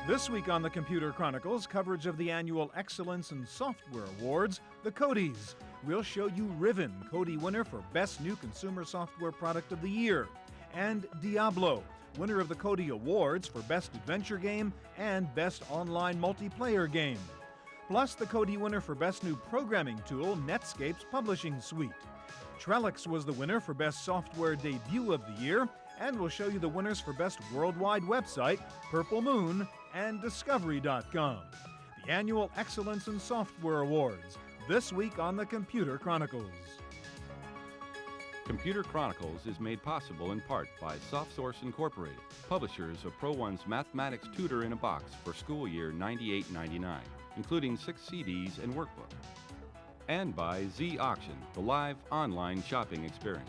This week on the Computer Chronicles, coverage of the annual Excellence in Software Awards, the CODIEs. We'll show you Riven, CODIE winner for Best New Consumer Software Product of the Year, and Diablo, winner of the CODIE Awards for Best Adventure Game and Best Online Multiplayer Game. Plus, the CODIE winner for Best New Programming Tool, Netscape's Publishing Suite. Travles was the winner for Best Software Debut of the Year, and we'll show you the winners for Best Worldwide Website, Purple Moon, and Discovery.com. The annual Excellence in Software Awards, this week on the Computer Chronicles. Computer Chronicles is made possible in part by SoftSource Incorporated, publishers of Pro1's Mathematics Tutor in a Box for school year 98-99, including 6 CDs and workbook. And by Z Auction, the live online shopping experience.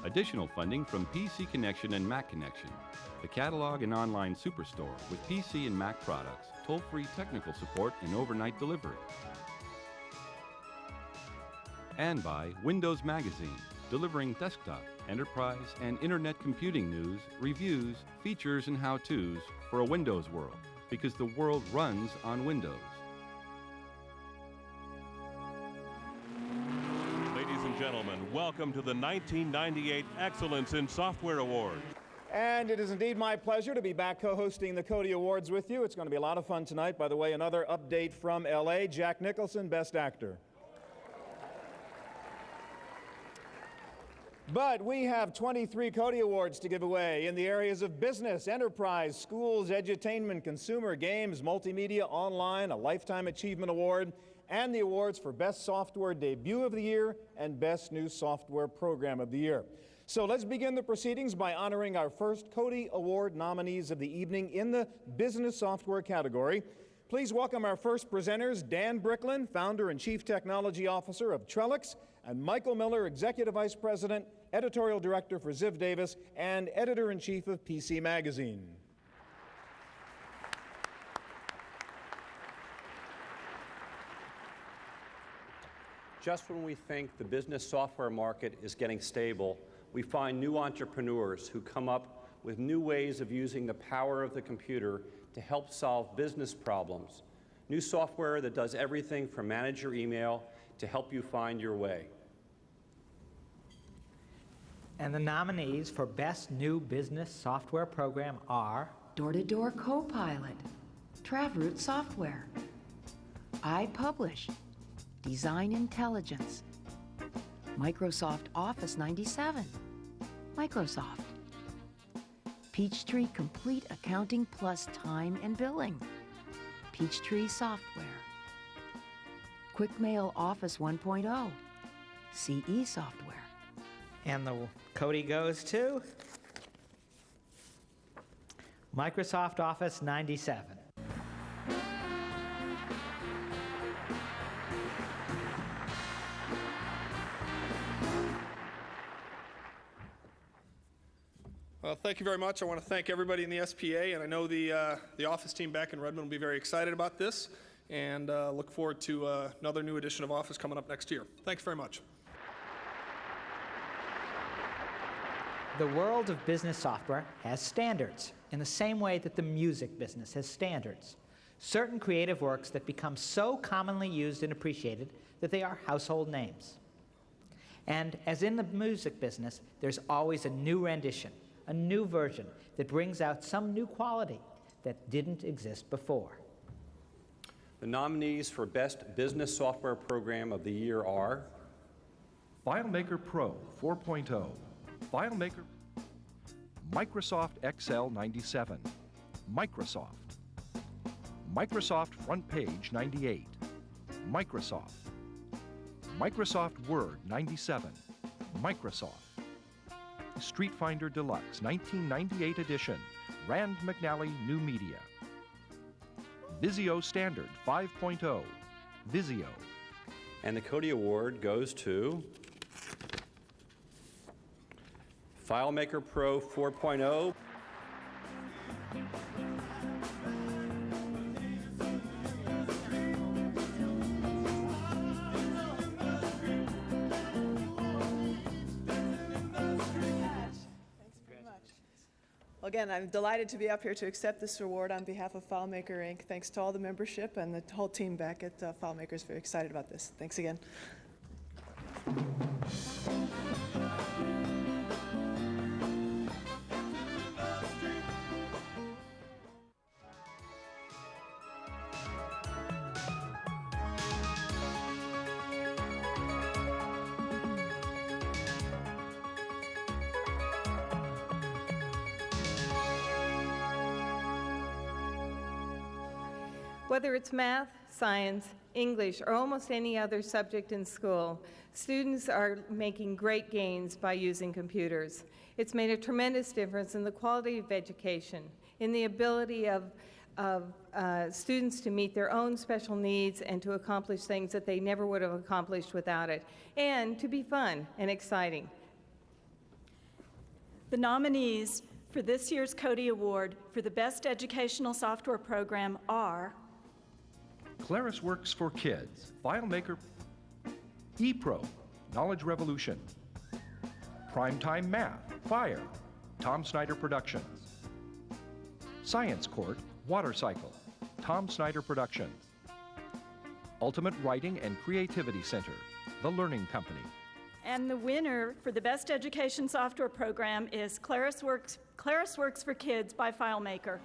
Additional funding from PC Connection and Mac Connection, the catalog and online superstore with PC and Mac products, toll-free technical support, and overnight delivery. And by Windows Magazine, delivering desktop, enterprise, and internet computing news, reviews, features, and how-tos for a Windows world, because the world runs on Windows. Ladies and gentlemen, welcome to the 1998 Excellence in Software Awards. And it is indeed my pleasure to be back co-hosting the CODIE Awards with you. It's going to be a lot of fun tonight. By the way, another update from LA, Jack Nicholson, Best Actor. But we have 23 CODIE Awards to give away in the areas of business, enterprise, schools, edutainment, consumer, games, multimedia, online, a Lifetime Achievement Award, and the awards for Best Software Debut of the Year and Best New Software Program of the Year. So let's begin the proceedings by honoring our first CODIE Award nominees of the evening in the business software category. Please welcome our first presenters, Dan Bricklin, founder and chief technology officer of Trellix, and Michael Miller, executive vice president, editorial director for Ziv Davis, and editor-in-chief of PC Magazine. Just when we think the business software market is getting stable, we find new entrepreneurs who come up with new ways of using the power of the computer to help solve business problems. New software that does everything from manage your email to help you find your way. And the nominees for Best New Business Software Program are Door-to-Door Copilot, Travle Software, iPublish, Design Intelligence, Microsoft Office 97, Microsoft, Peachtree Complete Accounting Plus Time and Billing, Peachtree Software, QuickMail Office 1.0, CE Software. And the CODIE goes to Microsoft Office 97. Well, thank you very much. I want to thank everybody in the SPA, and I know the Office team back in Redmond will be very excited about this, and look forward to another new edition of Office coming up next year. Thanks very much. The world of business software has standards in the same way that the music business has standards. Certain creative works that become so commonly used and appreciated that they are household names. And as in the music business, there's always a new rendition, a new version that brings out some new quality that didn't exist before. The nominees for Best Business Software Program of the Year are FileMaker Pro 4.0, FileMaker, Microsoft Excel 97, Microsoft Front Page 98, Microsoft Word 97, Microsoft Street Finder Deluxe 1998 edition, Rand McNally New Media, Visio Standard 5.0, Visio. And the CODIE Award goes to FileMaker Pro 4.0. Well, again, I'm delighted to be up here to accept this award on behalf of FileMaker Inc. Thanks to all the membership and the whole team back at FileMaker. Very excited about this. Thanks again. Whether it's math, science, English, or almost any other subject in school, students are making great gains by using computers. It's made a tremendous difference in the quality of education, in the ability of students to meet their own special needs and to accomplish things that they never would have accomplished without it, and to be fun and exciting. The nominees for this year's CODIE Award for the Best Educational Software Program are ClarisWorks for Kids, FileMaker, ePro, Knowledge Revolution, Primetime Math, Fire, Tom Snyder Productions, Science Court, Water Cycle, Tom Snyder Productions, Ultimate Writing and Creativity Center, The Learning Company. And the winner for the Best Education Software Program is ClarisWorks for Kids by FileMaker.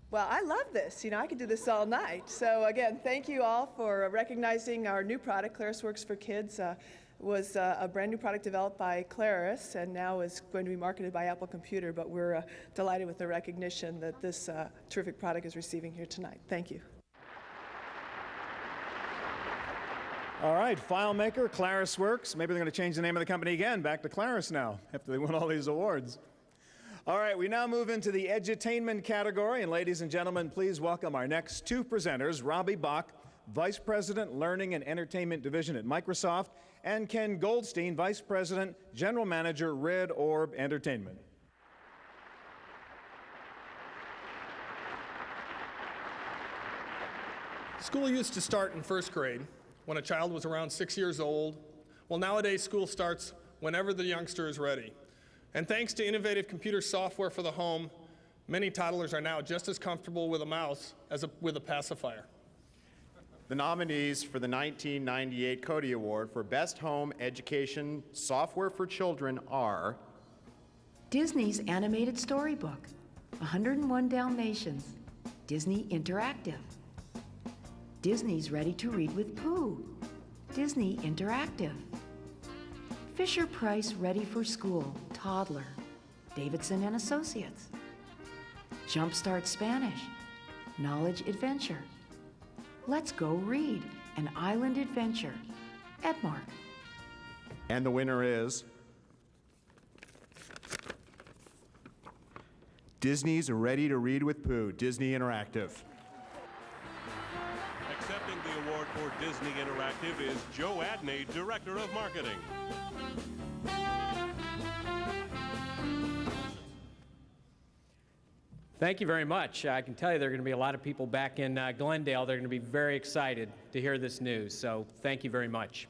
Well, I love this. I could do this all night. So again, thank you all for recognizing our new product, ClarisWorks for Kids. Was a brand new product developed by Claris and now is going to be marketed by Apple Computer, but we're delighted with the recognition that this terrific product is receiving here tonight. Thank you. All right, FileMaker, ClarisWorks. Maybe they're going to change the name of the company again, back to Claris now, after they won all these awards. All right, we now move into the edutainment category, and ladies and gentlemen, please welcome our next two presenters, Robbie Bach, Vice President, Learning and Entertainment Division at Microsoft, and Ken Goldstein, Vice President, General Manager, Red Orb Entertainment. School used to start in first grade when a child was around 6 years old. Well, nowadays school starts whenever the youngster is ready. And thanks to innovative computer software for the home, many toddlers are now just as comfortable with a mouse as with a pacifier. The nominees for the 1998 CODIE Award for Best Home Education Software for Children are Disney's animated storybook, 101 Dalmatians, Disney Interactive. Disney's Ready to Read with Pooh, Disney Interactive. Fisher-Price Ready for School, Toddler, Davidson and Associates. Jumpstart Spanish, Knowledge Adventure. Let's Go Read, an Island Adventure, Edmark. And the winner is Disney's Ready to Read with Pooh, Disney Interactive. Accepting the award for Disney Interactive is Joe Adney, Director of Marketing. Thank you very much. I can tell you there are going to be a lot of people back in Glendale. They're going to be very excited to hear this news. So thank you very much.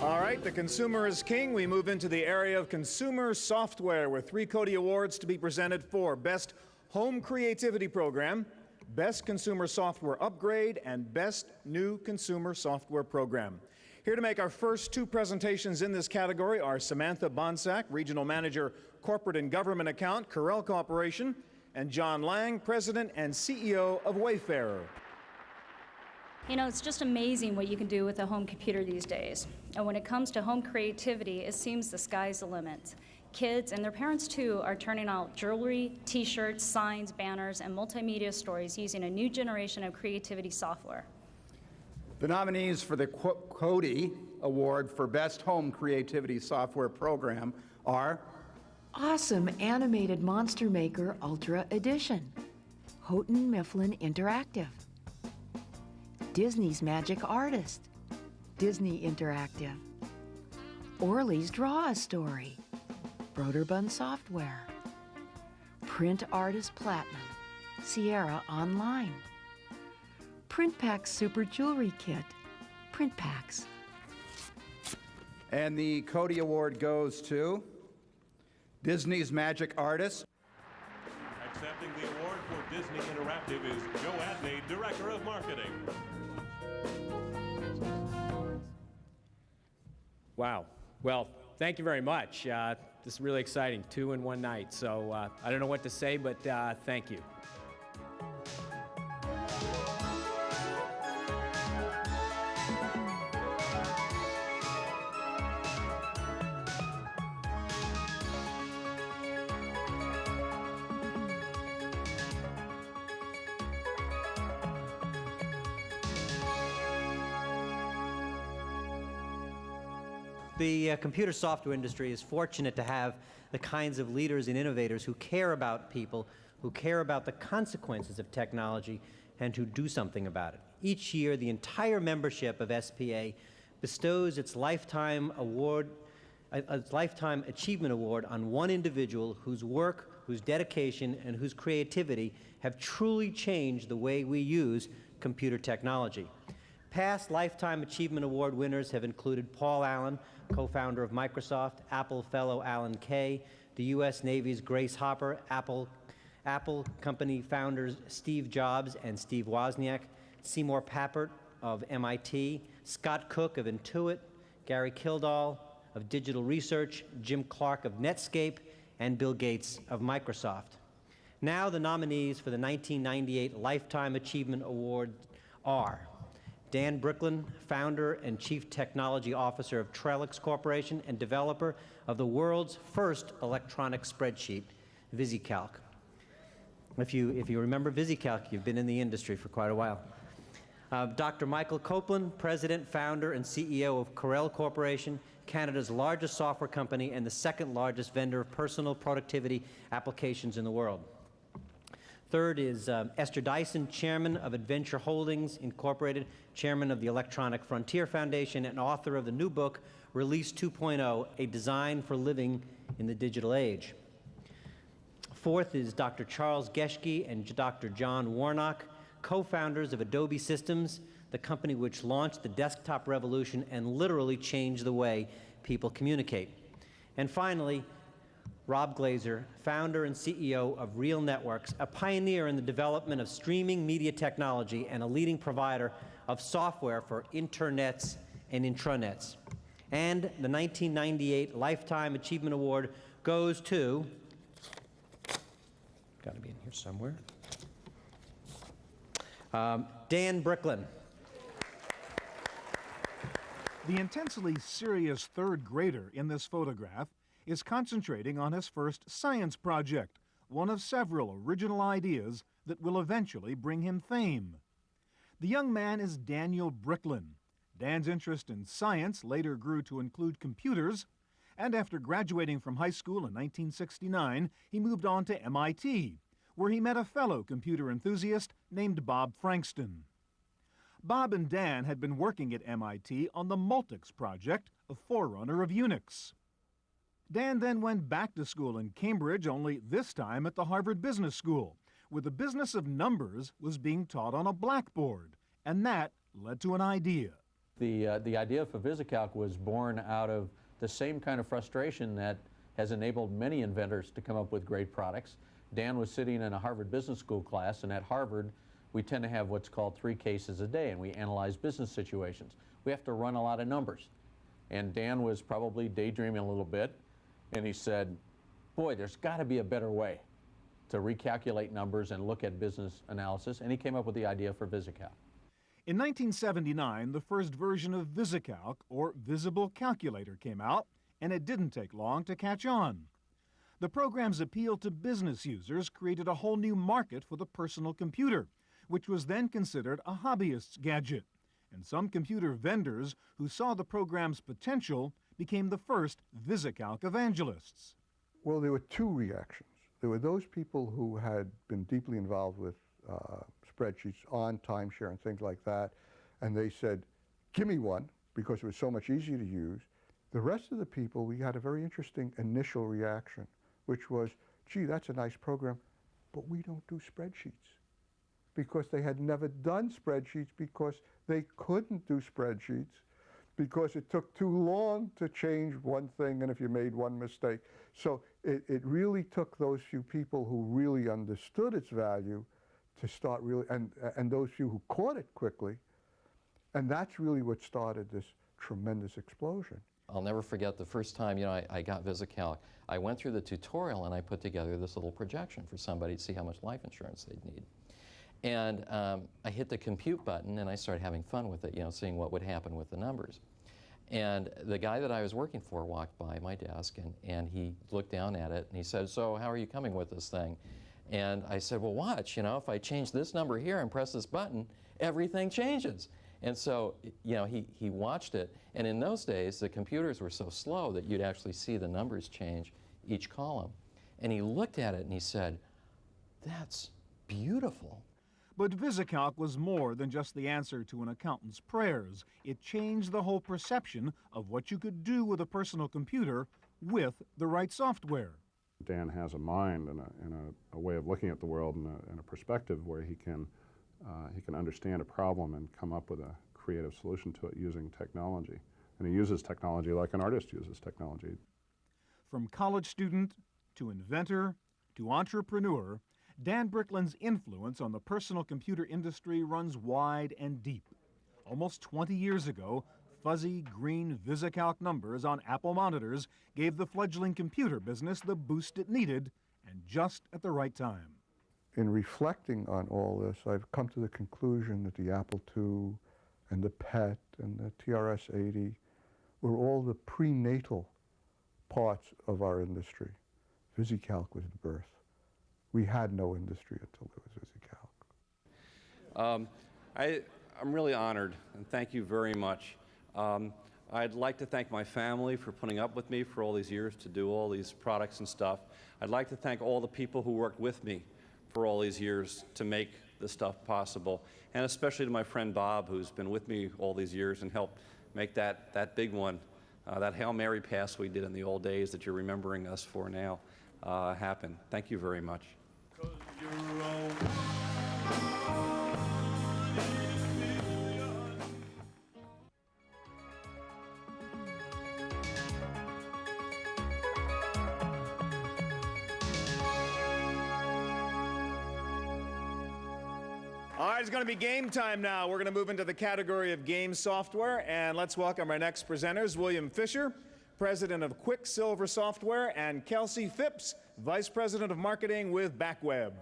All right, the consumer is king. We move into the area of consumer software with 3 CODIE Awards to be presented for Best Home Creativity Program, Best Consumer Software Upgrade, and Best New Consumer Software Program. Here to make our first 2 presentations in this category are Samantha Bonsack, Regional Manager, Corporate and Government Account, Corel Corporation, and John Lang, President and CEO of Wayfarer. It's just amazing what you can do with a home computer these days. And when it comes to home creativity, it seems the sky's the limit. Kids, and their parents too, are turning out jewelry, t-shirts, signs, banners, and multimedia stories using a new generation of creativity software. The nominees for the CODIE Award for Best Home Creativity Software Program are Awesome Animated Monster Maker Ultra Edition, Houghton Mifflin Interactive. Disney's Magic Artist, Disney Interactive. Orly's Draw a Story, Broderbund Software. Print Artist Platinum, Sierra online. Print Packs Super Jewelry Kit. Print Packs. And the CODIE Award goes to Disney's Magic Artist. Accepting the award for Disney Interactive is Joe Adney, Director of Marketing. Wow. Well, thank you very much. This is really exciting, 2 in one night. So I don't know what to say, but thank you. The computer software industry is fortunate to have the kinds of leaders and innovators who care about people, who care about the consequences of technology, and who do something about it. Each year, the entire membership of SPA bestows its Lifetime Achievement Award on one individual whose work, whose dedication, and whose creativity have truly changed the way we use computer technology. Past Lifetime Achievement Award winners have included Paul Allen, co-founder of Microsoft, Apple fellow Alan Kay, the U.S. Navy's Grace Hopper, Apple company founders Steve Jobs and Steve Wozniak, Seymour Papert of MIT, Scott Cook of Intuit, Gary Kildall of Digital Research, Jim Clark of Netscape, and Bill Gates of Microsoft. Now the nominees for the 1998 Lifetime Achievement Award are Dan Bricklin, founder and chief technology officer of Travles Corporation and developer of the world's first electronic spreadsheet, VisiCalc. If you remember VisiCalc, you've been in the industry for quite a while. Dr. Michael Copeland, president, founder, and CEO of Corel Corporation, Canada's largest software company and the second largest vendor of personal productivity applications in the world. Third is Esther Dyson, chairman of Adventure Holdings Incorporated, chairman of the Electronic Frontier Foundation, and author of the new book, Release 2.0, A Design for Living in the Digital Age. Fourth is Dr. Charles Geschke and Dr. John Warnock, co-founders of Adobe Systems, the company which launched the desktop revolution and literally changed the way people communicate. And finally, Rob Glazer, founder and CEO of Real Networks, a pioneer in the development of streaming media technology and a leading provider of software for internets and intranets. And the 1998 Lifetime Achievement Award goes to, got to be in here somewhere, Dan Bricklin. The intensely serious third grader in this photograph is concentrating on his first science project, one of several original ideas that will eventually bring him fame. The young man is Daniel Bricklin. Dan's interest in science later grew to include computers, and after graduating from high school in 1969, he moved on to MIT, where he met a fellow computer enthusiast named Bob Frankston. Bob and Dan had been working at MIT on the Multics project, a forerunner of Unix. Dan then went back to school in Cambridge, only this time at the Harvard Business School, where the business of numbers was being taught on a blackboard, and that led to an idea. The idea for VisiCalc was born out of the same kind of frustration that has enabled many inventors to come up with great products. Dan was sitting in a Harvard Business School class, and at Harvard, we tend to have what's called 3 cases a day, and we analyze business situations. We have to run a lot of numbers. And Dan was probably daydreaming a little bit, and he said, boy, there's got to be a better way to recalculate numbers and look at business analysis, and he came up with the idea for VisiCalc. In 1979, the first version of VisiCalc, or Visible Calculator, came out, and it didn't take long to catch on. The program's appeal to business users created a whole new market for the personal computer, which was then considered a hobbyist's gadget, and some computer vendors who saw the program's potential became the first VisiCalc evangelists. Well, there were 2 reactions. There were those people who had been deeply involved with spreadsheets on timeshare and things like that, and they said, give me one, because it was so much easier to use. The rest of the people, we had a very interesting initial reaction, which was, gee, that's a nice program, but we don't do spreadsheets, because they had never done spreadsheets, because they couldn't do spreadsheets, because it took too long to change one thing and if you made one mistake. So it really took those few people who really understood its value to start really, and those few who caught it quickly, and that's really what started this tremendous explosion. I'll never forget the first time, I got VisiCalc. I went through the tutorial and I put together this little projection for somebody to see how much life insurance they'd need. And I hit the compute button and I started having fun with it, seeing what would happen with the numbers. And the guy that I was working for walked by my desk and he looked down at it and he said, "So how are you coming with this thing?" And I said, "Well, watch, if I change this number here and press this button, everything changes." And so, he watched it, and in those days, the computers were so slow that you'd actually see the numbers change each column. And he looked at it and he said, "That's beautiful." But VisiCalc was more than just the answer to an accountant's prayers. It changed the whole perception of what you could do with a personal computer with the right software. Dan has a mind and a way of looking at the world and a perspective where he can understand a problem and come up with a creative solution to it using technology. And he uses technology like an artist uses technology. From college student to inventor to entrepreneur, Dan Bricklin's influence on the personal computer industry runs wide and deep. Almost 20 years ago, fuzzy green VisiCalc numbers on Apple monitors gave the fledgling computer business the boost it needed, and just at the right time. In reflecting on all this, I've come to the conclusion that the Apple II and the PET and the TRS-80 were all the prenatal parts of our industry. VisiCalc was the birth. We had no industry until there was VisiCalc. I'm really honored, and thank you very much. I'd like to thank my family for putting up with me for all these years to do all these products and stuff. I'd like to thank all the people who worked with me for all these years to make this stuff possible, and especially to my friend Bob, who's been with me all these years and helped make that big one, that Hail Mary pass we did in the old days that you're remembering us for now, happen. Thank you very much. All right, it's going to be game time now. We're going to move into the category of game software, and let's welcome our next presenters, William Fisher, President of Quicksilver Software, and Kelsey Phipps, Vice President of Marketing with BackWeb.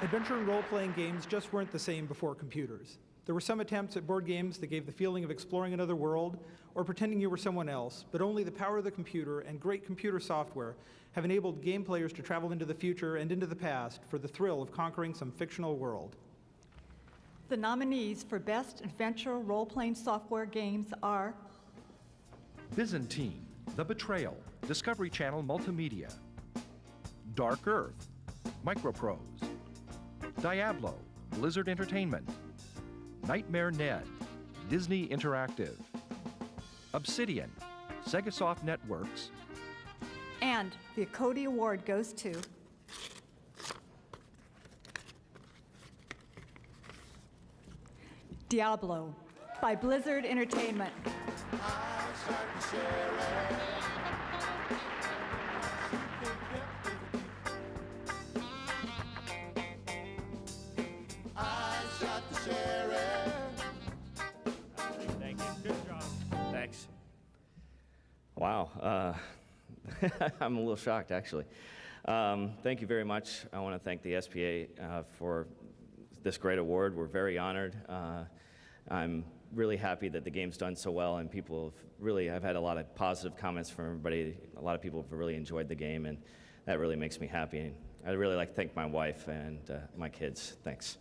Adventure and role-playing games just weren't the same before computers. There were some attempts at board games that gave the feeling of exploring another world or pretending you were someone else, but only the power of the computer and great computer software have enabled game players to travel into the future and into the past for the thrill of conquering some fictional world. The nominees for Best Adventure Role-Playing Software Games are Byzantine, The Betrayal, Discovery Channel Multimedia. Dark Earth, Microprose. Diablo, Blizzard Entertainment. Nightmare Ned, Disney Interactive. Obsidian, Segasoft Networks. and the CODIE Award goes to Diablo by Blizzard Entertainment. Thank you. Good job. Thanks. Wow. I'm a little shocked, actually. Thank you very much. I want to thank the SPA for this great award. We're very honored. I'm really happy that the game's done so well, and people have really, I've had a lot of positive comments from everybody. A lot of people have really enjoyed the game, and that really makes me happy. And I'd really like to thank my wife and my kids. Thanks.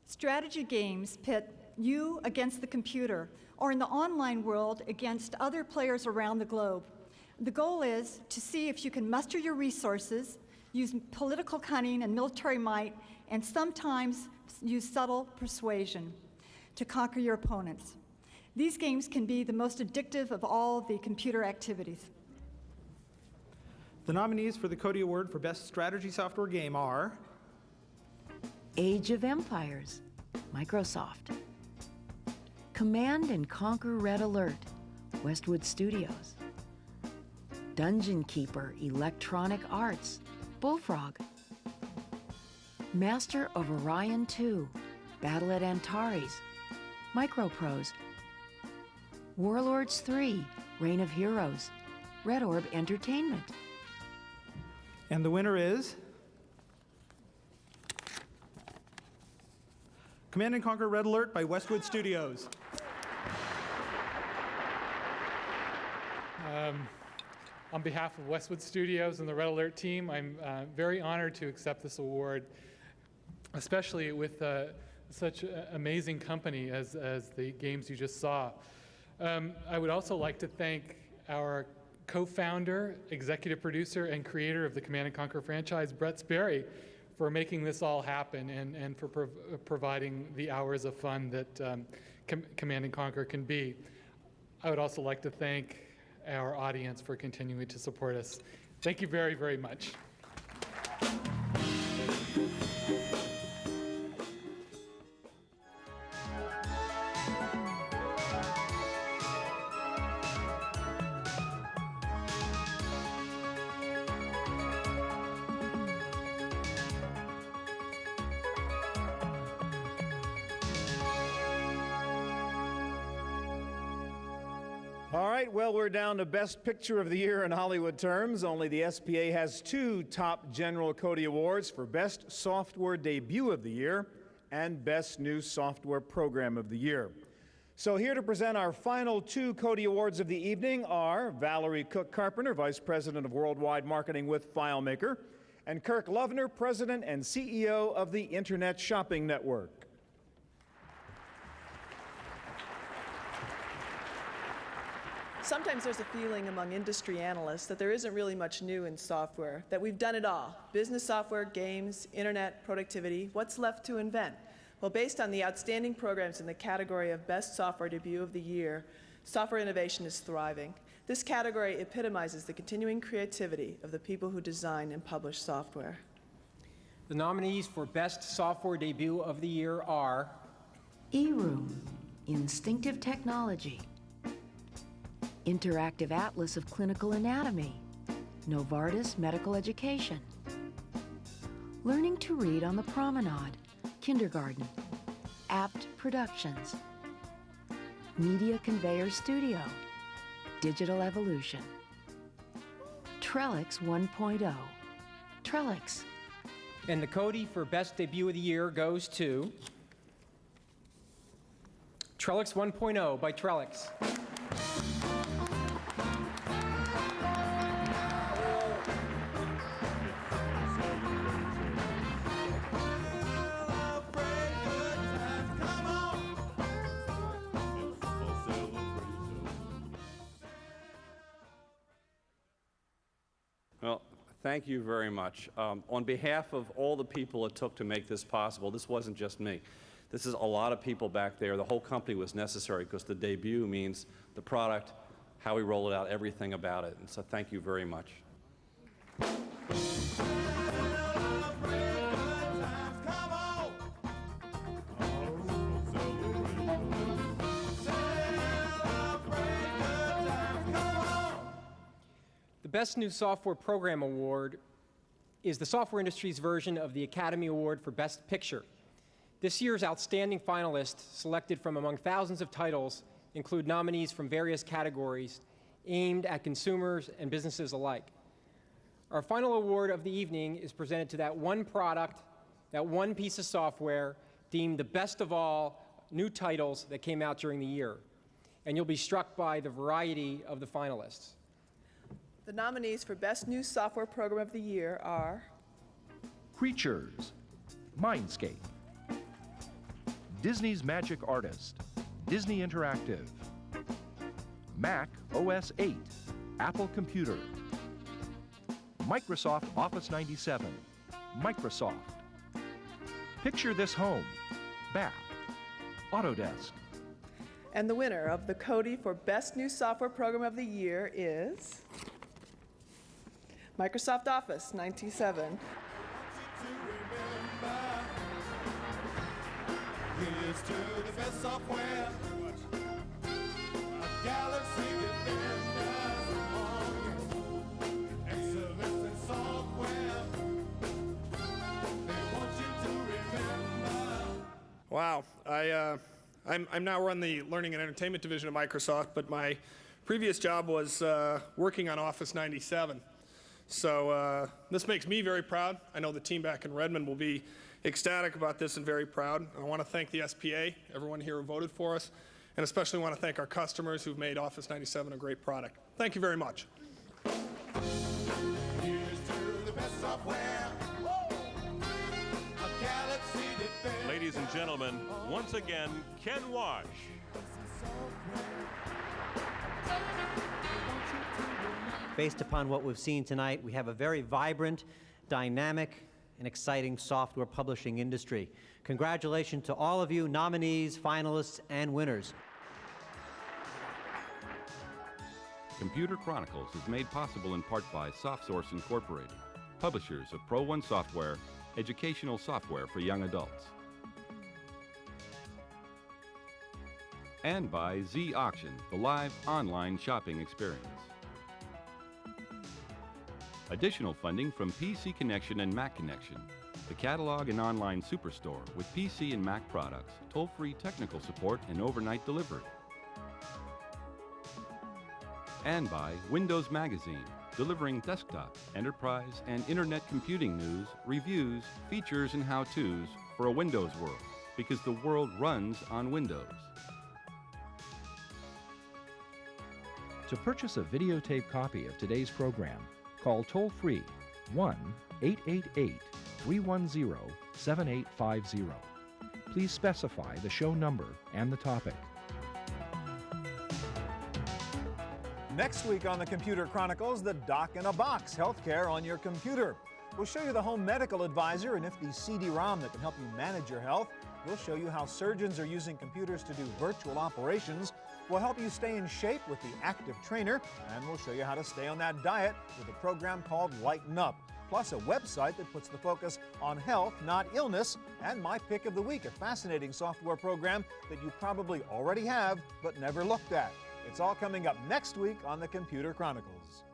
Strategy games pit you against the computer, or in the online world against other players around the globe. The goal is to see if you can muster your resources, use political cunning and military might, and sometimes use subtle persuasion to conquer your opponents. These games can be the most addictive of all the computer activities. The nominees for the CODIE Award for Best Strategy Software Game are Age of Empires, Microsoft. Command & Conquer Red Alert, Westwood Studios. Dungeon Keeper Electronic Arts, Bullfrog. Master of Orion 2, Battle at Antares, Microprose. Warlords 3, Reign of Heroes, Red Orb Entertainment. And the winner is Command & Conquer Red Alert by Westwood Studios. On behalf of Westwood Studios and the Red Alert team, I'm very honored to accept this award, especially with such an amazing company as the games you just saw. I would also like to thank our co-founder, executive producer, and creator of the Command & Conquer franchise, Brett Sperry, for making this all happen and for providing the hours of fun that Command & Conquer can be. I would also like to thank our audience for continuing to support us. Thank you very, very much. All right, well, we're down to Best Picture of the Year in Hollywood terms. Only the SPA has 2 top general CODIE Awards for Best Software Debut of the Year and Best New Software Program of the Year. So here to present our final 2 CODIE Awards of the evening are Valerie Cook-Carpenter, Vice President of Worldwide Marketing with FileMaker, and Kirk Lovner, President and CEO of the Internet Shopping Network. Sometimes there's a feeling among industry analysts that there isn't really much new in software, that we've done it all. Business software, games, internet, productivity, what's left to invent? Well, based on the outstanding programs in the category of Best Software Debut of the Year, software innovation is thriving. This category epitomizes the continuing creativity of the people who design and publish software. The nominees for Best Software Debut of the Year are eRoom, Instinctive Technology. Interactive Atlas of Clinical Anatomy, Novartis Medical Education. Learning to Read on the Promenade, Kindergarten, Apt Productions. Media Conveyor Studio, Digital Evolution. Trellix 1.0, Trellix. And the CODIE for Best Debut of the Year goes to Trellix 1.0 by Trellix. Well, thank you very much. On behalf of all the people it took to make this possible, this wasn't just me. This is a lot of people back there. The whole company was necessary because the debut means the product, how we roll it out, everything about it. And so thank you very much. The Best New Software Program Award is the software industry's version of the Academy Award for Best Picture. This year's outstanding finalists, selected from among thousands of titles, include nominees from various categories aimed at consumers and businesses alike. Our final award of the evening is presented to that one product, that one piece of software deemed the best of all new titles that came out during the year. And you'll be struck by the variety of the finalists. The nominees for Best New Software Program of the Year are Creatures, Mindscape, Disney's Magic Artist, Disney Interactive, Mac OS 8, Apple Computer, Microsoft Office 97. Microsoft. Picture This Home. Bath. Autodesk. And the winner of the CODIE for Best New Software Program of the Year is Microsoft Office 97. Here's to the best software. A galaxy defenders among you. Excellence in software. They want you to remember. Wow. I'm now run the Learning and Entertainment Division of Microsoft, but my previous job was working on Office 97. So this makes me very proud. I know the team back in Redmond will be ecstatic about this and very proud. I want to thank the SPA, everyone here who voted for us, and especially want to thank our customers who've made Office 97 a great product. Thank you very much. Here's to the best software. A galaxy defenders. Ladies and gentlemen, once again, Ken Wash. Based upon what we've seen tonight, we have a very vibrant, dynamic, and exciting software publishing industry. Congratulations to all of you, nominees, finalists, and winners. Computer Chronicles is made possible in part by SoftSource Incorporated, publishers of Pro One software, educational software for young adults. And by Z Auction, the live online shopping experience. Additional funding from PC Connection and Mac Connection, the catalog and online superstore with PC and Mac products, toll-free technical support, and overnight delivery. And by Windows Magazine, delivering desktop, enterprise, and internet computing news, reviews, features, and how-tos for a Windows world, because the world runs on Windows. To purchase a videotape copy of today's program, call toll-free 1-888-310-7850. Please specify the show number and the topic. Next week on the Computer Chronicles, the Doc in a Box, healthcare on your computer. We'll show you the home medical advisor and if the CD-ROM that can help you manage your health. We'll show you how surgeons are using computers to do virtual operations. We'll help you stay in shape with the Active Trainer, and we'll show you how to stay on that diet with a program called Lighten Up, plus a website that puts the focus on health, not illness, and my pick of the week, a fascinating software program that you probably already have but never looked at. It's all coming up next week on the Computer Chronicles.